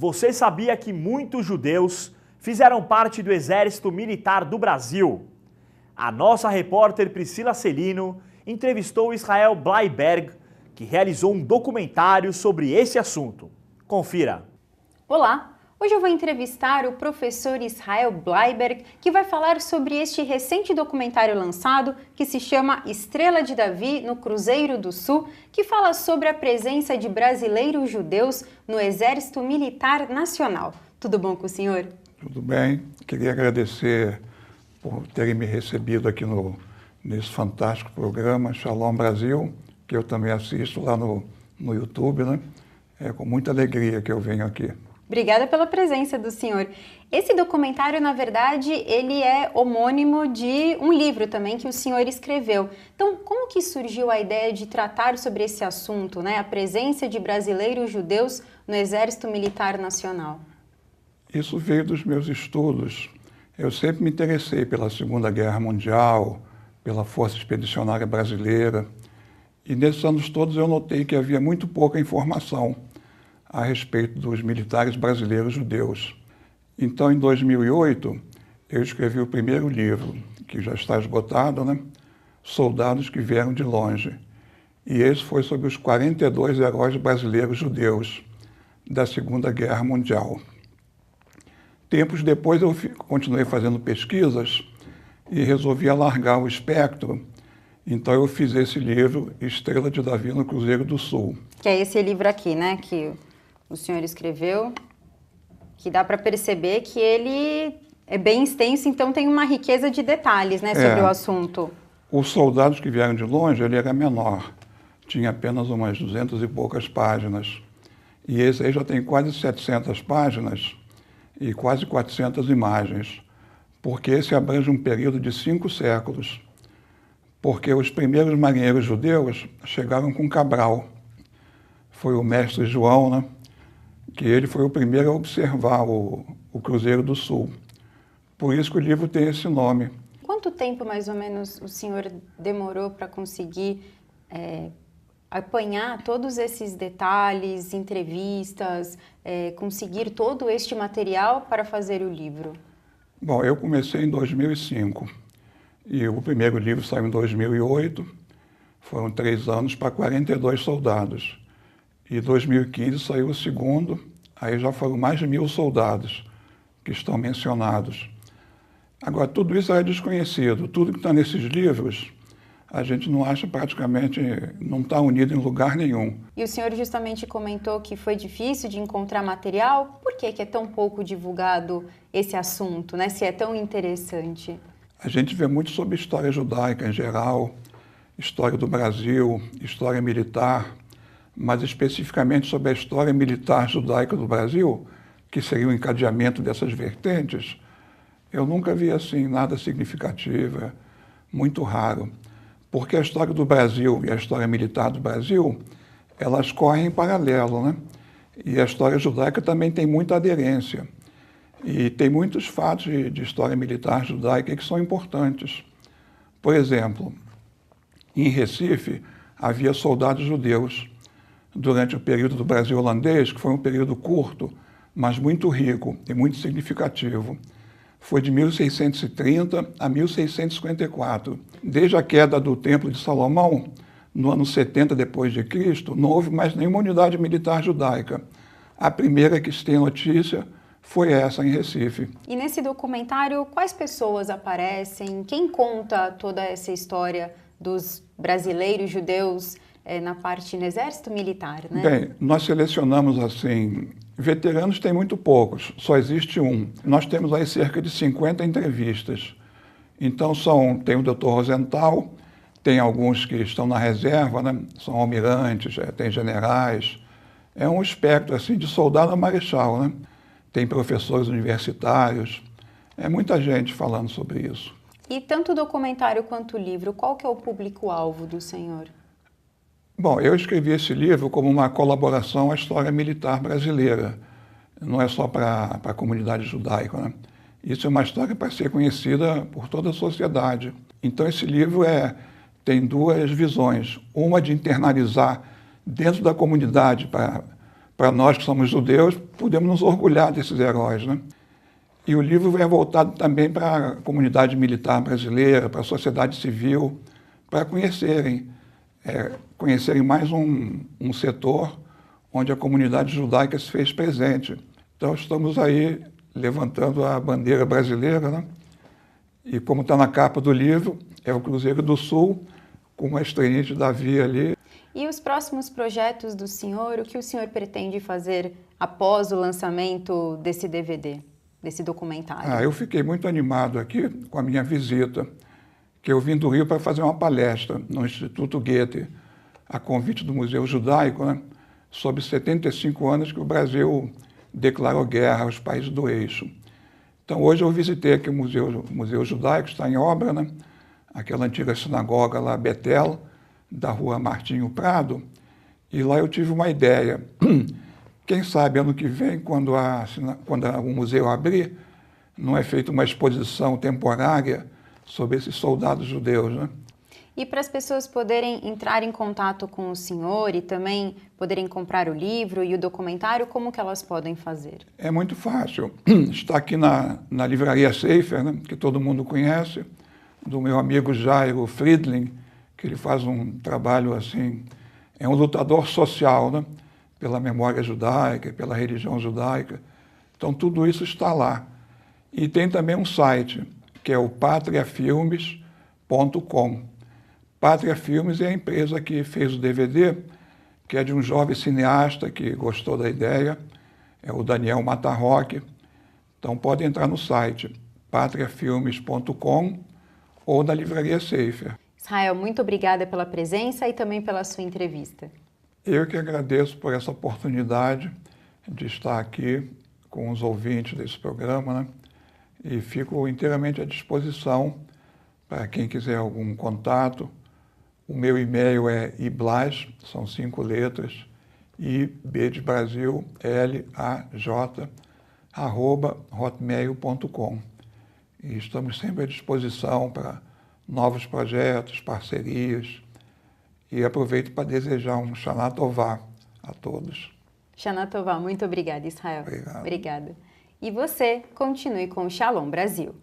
Você sabia que muitos judeus fizeram parte do exército militar do Brasil? A nossa repórter Priscila Celino entrevistou Israel Bleiberg, que realizou um documentário sobre esse assunto. Confira. Olá! Hoje eu vou entrevistar o professor Israel Bleiberg, que vai falar sobre este recente documentário lançado, que se chama Estrela de Davi no Cruzeiro do Sul, que fala sobre a presença de brasileiros judeus no Exército Militar Nacional. Tudo bom com o senhor? Tudo bem. Queria agradecer por terem me recebido aqui nesse fantástico programa Shalom Brasil, que eu também assisto lá no YouTube, né? É com muita alegria que eu venho aqui. Obrigada pela presença do senhor. Esse documentário, na verdade, ele é homônimo de um livro também que o senhor escreveu. Então, como que surgiu a ideia de tratar sobre esse assunto, né? A presença de brasileiros judeus no Exército Militar Nacional? Isso veio dos meus estudos. Eu sempre me interessei pela Segunda Guerra Mundial, pela Força Expedicionária Brasileira. E nesses anos todos eu notei que havia muito pouca informação a respeito dos militares brasileiros judeus. Então, em 2008, eu escrevi o primeiro livro, que já está esgotado, né? Soldados que Vieram de Longe. E esse foi sobre os 42 heróis brasileiros judeus da Segunda Guerra Mundial. Tempos depois, eu continuei fazendo pesquisas e resolvi alargar o espectro. Então, eu fiz esse livro, Estrela de Davi no Cruzeiro do Sul. Que é esse livro aqui, né? Que o senhor escreveu, que dá para perceber que ele é bem extenso, então tem uma riqueza de detalhes, né, sobre o assunto. Os Soldados que Vieram de Longe, ele era menor, tinha apenas umas 200 e poucas páginas. E esse aí já tem quase 700 páginas e quase 400 imagens, porque esse abrange um período de 5 séculos, porque os primeiros marinheiros judeus chegaram com Cabral. Foi o mestre João, né? Que ele foi o primeiro a observar o Cruzeiro do Sul. Por isso que o livro tem esse nome. Quanto tempo, mais ou menos, o senhor demorou para conseguir apanhar todos esses detalhes, entrevistas, conseguir todo este material para fazer o livro? Bom, eu comecei em 2005 e o primeiro livro saiu em 2008. Foram 3 anos para 42 soldados. E em 2015 saiu o segundo, aí já foram mais de 1000 soldados que estão mencionados. Agora, tudo isso é desconhecido. Tudo que está nesses livros, a gente não acha praticamente, não está unido em lugar nenhum. E o senhor justamente comentou que foi difícil de encontrar material. Por que é tão pouco divulgado esse assunto, né? Se é tão interessante? A gente vê muito sobre história judaica em geral, história do Brasil, história militar, mas especificamente sobre a história militar judaica do Brasil, que seria o encadeamento dessas vertentes, eu nunca vi assim nada significativo, muito raro. Porque a história do Brasil e a história militar do Brasil, elas correm em paralelo, né? E a história judaica também tem muita aderência. E tem muitos fatos de história militar judaica que são importantes. Por exemplo, em Recife havia soldados judeus durante o período do Brasil holandês, que foi um período curto, mas muito rico e muito significativo. Foi de 1630 a 1654. Desde a queda do Templo de Salomão, no ano 70 depois de Cristo, não houve mais nenhuma unidade militar judaica. A primeira que se tem notícia foi essa em Recife. E nesse documentário, quais pessoas aparecem? Quem conta toda essa história dos brasileiros judeus na parte no Exército Militar, né? Bem, nós selecionamos assim, veteranos tem muito poucos, só existe um. Nós temos aí cerca de 50 entrevistas. Então tem o Dr. Rosenthal, tem alguns que estão na reserva, né? São almirantes, tem generais. É um espectro assim de soldado a marechal, né? Tem professores universitários, é muita gente falando sobre isso. E tanto o documentário quanto o livro, qual que é o público-alvo do senhor? Bom, eu escrevi esse livro como uma colaboração à história militar brasileira. Não é só para a comunidade judaica, né? Isso é uma história para ser conhecida por toda a sociedade. Então esse livro tem 2 visões. Uma de internalizar dentro da comunidade para para nós que somos judeus, podemos nos orgulhar desses heróis, né? E o livro é voltado também para a comunidade militar brasileira, para a sociedade civil, para conhecerem mais um setor onde a comunidade judaica se fez presente. Então estamos aí levantando a bandeira brasileira, né? E como está na capa do livro, é o Cruzeiro do Sul, com uma estrelinha de Davi ali. E os próximos projetos do senhor, o que o senhor pretende fazer após o lançamento desse DVD, desse documentário? Eu fiquei muito animado aqui com a minha visita, que eu vim do Rio para fazer uma palestra no Instituto Goethe, a convite do Museu Judaico, né, sobre 75 anos que o Brasil declarou guerra aos países do eixo. Então hoje eu visitei aqui o Museu Judaico, está em obra, né, aquela antiga sinagoga lá, Betel, da rua Martinho Prado, e lá eu tive uma ideia. Quem sabe ano que vem, quando o museu abrir, não é feita uma exposição temporária sobre esses soldados judeus, né? E para as pessoas poderem entrar em contato com o senhor e também poderem comprar o livro e o documentário, como que elas podem fazer? É muito fácil. Está aqui na livraria Sefer, né, que todo mundo conhece, do meu amigo Jairo Friedling, que ele faz um trabalho assim, é um lutador social, né, pela memória judaica, pela religião judaica. Então tudo isso está lá. E tem também um site, que é o patriafilmes.com. Pátria Filmes é a empresa que fez o DVD, que é de um jovem cineasta que gostou da ideia, é o Daniel Matarroque. Então pode entrar no site patriafilmes.com ou na livraria Sefer. Israel, muito obrigada pela presença e também pela sua entrevista. Eu que agradeço por essa oportunidade de estar aqui com os ouvintes desse programa, né? E fico inteiramente à disposição para quem quiser algum contato. O meu e-mail é iblas, são 5 letras, IB de Brasil, LAJ, @hotmail.com. E estamos sempre à disposição para novos projetos, parcerias. E aproveito para desejar um Shana Tová a todos. Shana Tová, muito obrigada, Israel. Obrigado. Obrigada. E você, continue com o Shalom Brasil.